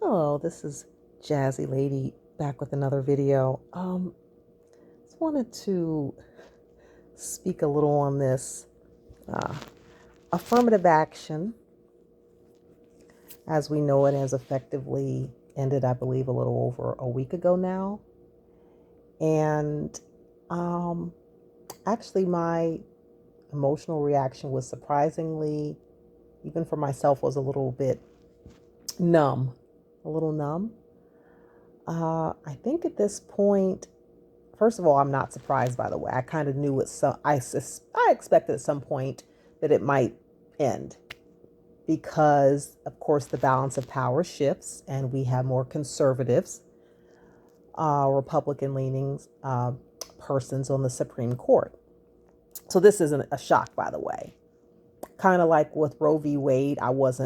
Hello, this is Jazzy Lady back with another video. Just wanted to speak a little on this uh, affirmative action, as we know it, has effectively ended, I believe, a little over a week ago now. And um, actually, my emotional reaction was surprisingly, even for myself, was a little bit numb, a little numb. I think at this point, first of all, I'm not surprised, by the way. I kind of knew I expected at some point that it might end because, of course, the balance of power shifts and we have more conservatives, Republican leanings persons on the Supreme Court. So this isn't a shock, by the way. Kind of like with Roe v. Wade, I was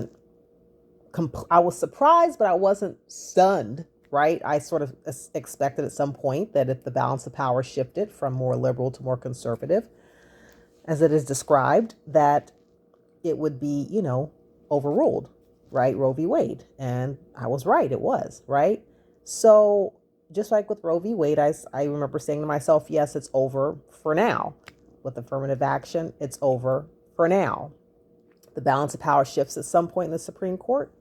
surprised, but I wasn't stunned, right? I sort of expected at some point that if the balance of power shifted from more liberal to more conservative, as it is described, that it would be, overruled, right? Roe v. Wade. And I was right. It was, right? So just like with Roe v. Wade, I remember saying to myself, yes, it's over for now. With affirmative action, it's over for now. The balance of power shifts at some point in the Supreme Court.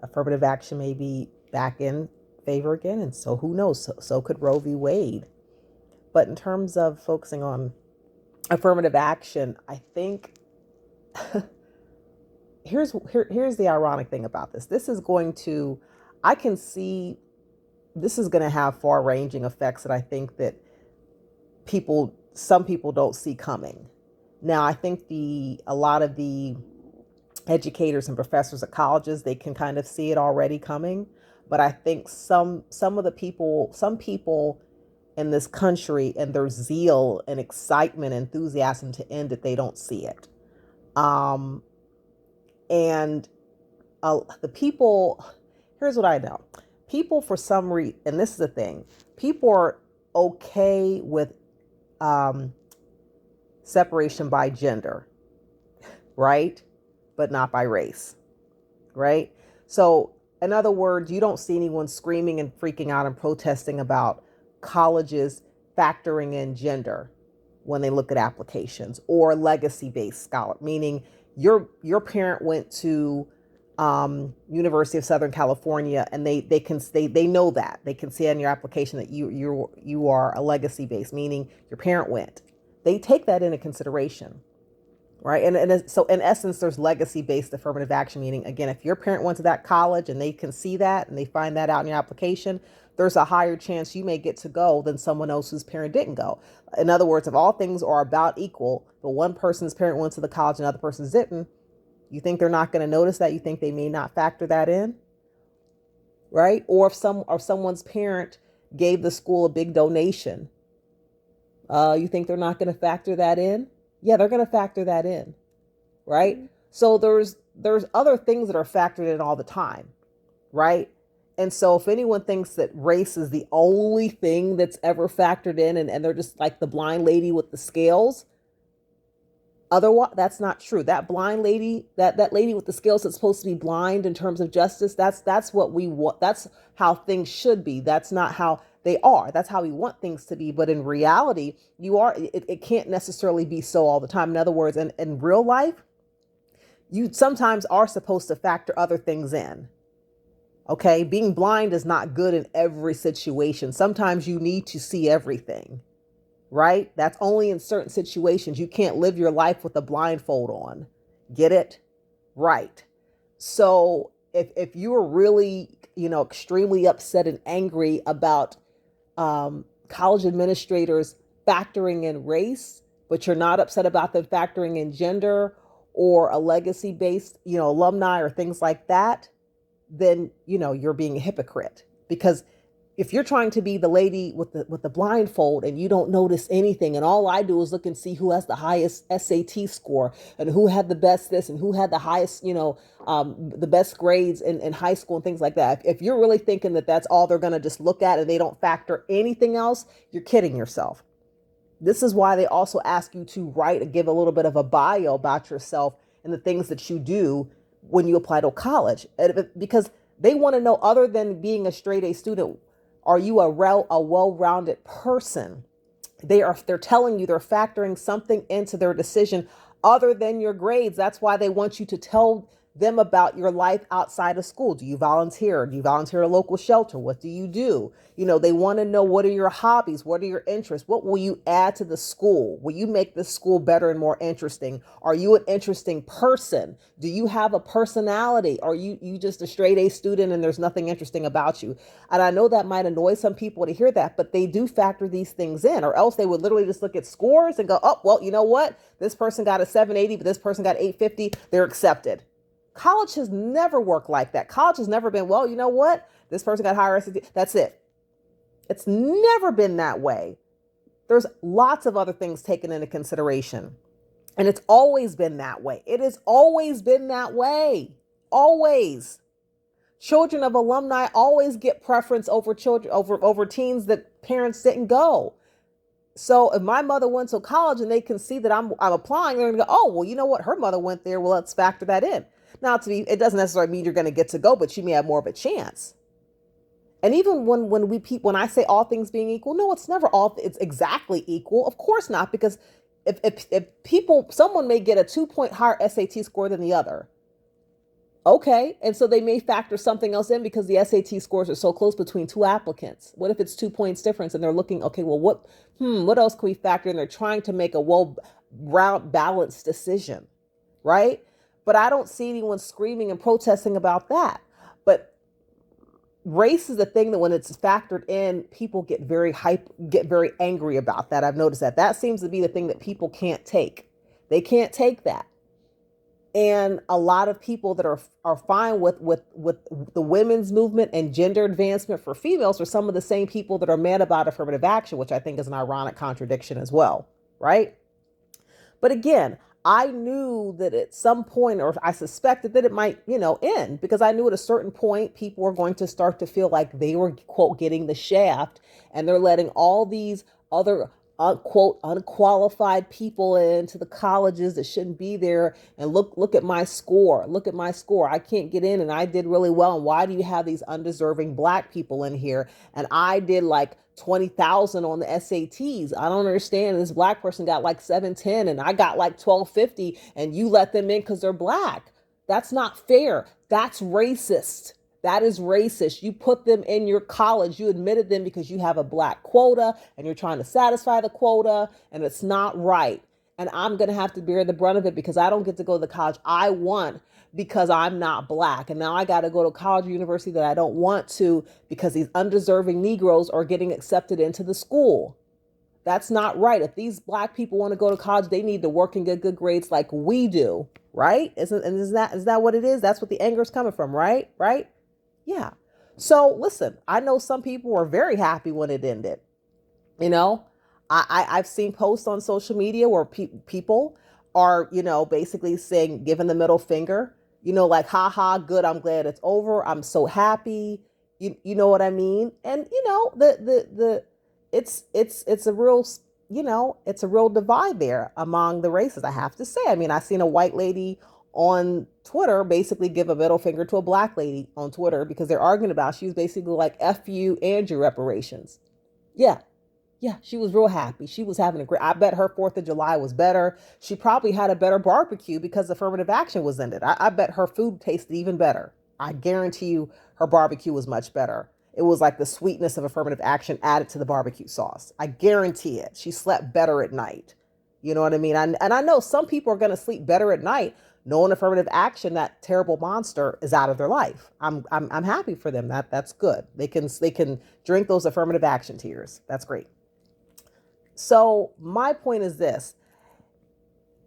Affirmative action may be back in favor again. And so who knows? So could Roe v. Wade. But in terms of focusing on affirmative action, I think here's the ironic thing about this. I can see this is going to have far-ranging effects that I think that some people don't see coming. Now, I think a lot of the educators and professors at colleges, they can kind of see it already coming. But I think some people in this country and their zeal and excitement, enthusiasm to end it, they don't see it. And the people, here's what I know. People, for some reason, and this is the thing, people are okay with separation by gender, right? But not by race, right? So, in other words, you don't see anyone screaming and freaking out and protesting about colleges factoring in gender when they look at applications, or legacy-based scholar, meaning your parent went to University of Southern California, and they know that they can see on your application that you are a legacy-based, meaning your parent went. They take that into consideration. Right. And so in essence, there's legacy-based affirmative action, meaning, again, if your parent went to that college and they can see that and they find that out in your application, there's a higher chance you may get to go than someone else whose parent didn't go. In other words, if all things are about equal, but one person's parent went to the college and another person's didn't, you think they're not going to notice that? You think they may not factor that in? Right. Or if someone's parent gave the school a big donation, you think they're not going to factor that in? Yeah, they're going to factor that in, right? Mm-hmm. So there's other things that are factored in all the time, right? And so if anyone thinks that race is the only thing that's ever factored in, and they're just like the blind lady with the scales, otherwise, that's not true. That blind lady, that lady with the scales that's supposed to be blind in terms of justice, that's what we want. That's how things should be. That's not how they are. That's how we want things to be. But in reality, it can't necessarily be so all the time. In other words, in real life, you sometimes are supposed to factor other things in. Okay. Being blind is not good in every situation. Sometimes you need to see everything, right? That's only in certain situations. You can't live your life with a blindfold on. Get it? Right. So if you are really, extremely upset and angry about college administrators factoring in race, but you're not upset about them factoring in gender or a legacy-based, alumni or things like that, then, you're being a hypocrite. Because if you're trying to be the lady with the blindfold and you don't notice anything, and all I do is look and see who has the highest SAT score and who had the best this and who had the highest, the best grades in high school and things like that. If you're really thinking that that's all they're going to just look at and they don't factor anything else, you're kidding yourself. This is why they also ask you to give a little bit of a bio about yourself and the things that you do, when you apply to college, because they want to know, other than being a straight A student, are you a well-rounded person? They're telling you, they're factoring something into their decision other than your grades. That's why they want you to tell them about your life outside of school. Do you volunteer? Do you volunteer at a local shelter? What do you do? They want to know, what are your hobbies? What are your interests? What will you add to the school? Will you make the school better and more interesting? Are you an interesting person? Do you have a personality? Are you just a straight A student and there's nothing interesting about you? And I know that might annoy some people to hear that, but they do factor these things in, or else they would literally just look at scores and go, oh, well, you know what? This person got a 780, but this person got 850. They're accepted. College has never worked like that. College has never been, well, you know what? This person got higher SAT. That's it. It's never been that way. There's lots of other things taken into consideration. And it's always been that way. It has always been that way. Always. Children of alumni always get preference over children, over teens that parents didn't go. So if my mother went to college and they can see that I'm applying, they're going to go, oh, well, you know what? Her mother went there. Well, let's factor that in. Now, it doesn't necessarily mean you're going to get to go, but you may have more of a chance. And even when I say all things being equal, no, it's never it's exactly equal. Of course not, because if someone may get a 2-point higher SAT score than the other. Okay. And so they may factor something else in because the SAT scores are so close between two applicants. What if it's 2 points difference and they're looking, okay, well, what else can we factor in? They're trying to make a well-rounded, balanced decision, right? But I don't see anyone screaming and protesting about that. But race is the thing that when it's factored in, people get very angry about that. I've noticed that seems to be the thing that people can't take. They can't take that. And a lot of people that are fine with the women's movement and gender advancement for females are some of the same people that are mad about affirmative action, which I think is an ironic contradiction as well, right? But again, I knew that at some point, or I suspected that it might, end, because I knew at a certain point, people were going to start to feel like they were, quote, getting the shaft, and they're letting all these other quote unqualified people into the colleges that shouldn't be there. And look at my score. Look at my score. I can't get in and I did really well. And why do you have these undeserving Black people in here? And I did like 20,000 on the SATs. I don't understand. This Black person got like 710 and I got like 1250 and you let them in because they're Black. That's not fair. That's racist. That is racist. You put them in your college. You admitted them because you have a Black quota and you're trying to satisfy the quota, and it's not right. And I'm going to have to bear the brunt of it because I don't get to go to the college I want because I'm not Black. And now I got to go to college or university that I don't want to because these undeserving Negroes are getting accepted into the school. That's not right. If these Black people want to go to college, they need to work and get good grades like we do, right? Is that what it is? That's what the anger is coming from, right? Right? Yeah. So listen, I know some people were very happy when it ended. I've seen posts on social media where people are, basically saying, giving the middle finger, like, haha, good. I'm glad it's over. I'm so happy. You know what I mean? And, it's a real, it's a real divide there among the races, I have to say. I mean, I seen a white lady on Twitter basically give a middle finger to a Black lady on Twitter because they're arguing about, she was basically like, F you and your reparations. Yeah. Yeah. She was real happy. She was having I bet her 4th of July was better. She probably had a better barbecue because affirmative action was ended. I bet her food tasted even better. I guarantee you her barbecue was much better. It was like the sweetness of affirmative action added to the barbecue sauce. I guarantee it. She slept better at night. You know what I mean? And I know some people are going to sleep better at night knowing affirmative action, that terrible monster is out of their life. I'm happy for them. That's good. They can drink those affirmative action tears. That's great. So my point is this.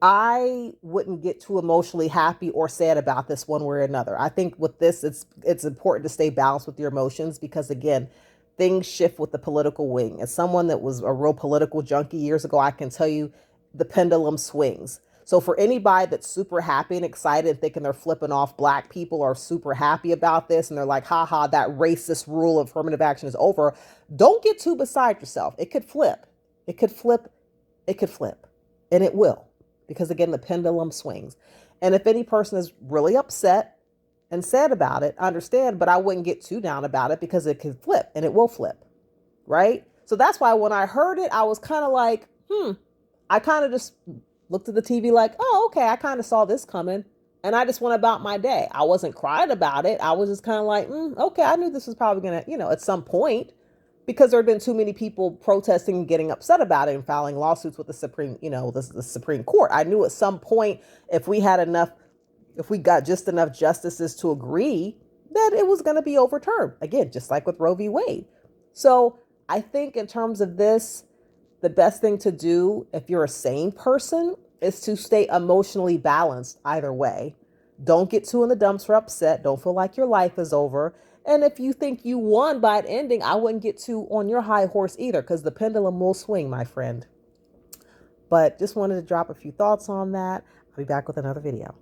I wouldn't get too emotionally happy or sad about this one way or another. I think with this, it's important to stay balanced with your emotions because, again, things shift with the political wing. As someone that was a real political junkie years ago, I can tell you the pendulum swings. So for anybody that's super happy and excited, thinking they're flipping off Black people, are super happy about this, and they're like, haha, that racist rule of affirmative action is over, don't get too beside yourself. It could flip. It could flip. It could flip. And it will. Because again, the pendulum swings. And if any person is really upset and sad about it, I understand, but I wouldn't get too down about it because it could flip and it will flip, right? So that's why when I heard it, I was kind of like, I kind of just looked at the TV like, oh, okay, I kind of saw this coming. And I just went about my day. I wasn't crying about it. I was just kind of like, okay, I knew this was probably going to, at some point, because there have been too many people protesting and getting upset about it and filing lawsuits with the Supreme, the Supreme Court. I knew at some point, if we had enough, if we got just enough justices to agree, that it was going to be overturned. Again, just like with Roe v. Wade. So I think in terms of this, the best thing to do if you're a sane person is to stay emotionally balanced either way. Don't get too in the dumps or upset. Don't feel like your life is over. And if you think you won by it ending, I wouldn't get too on your high horse either, because the pendulum will swing, my friend. But just wanted to drop a few thoughts on that. I'll be back with another video.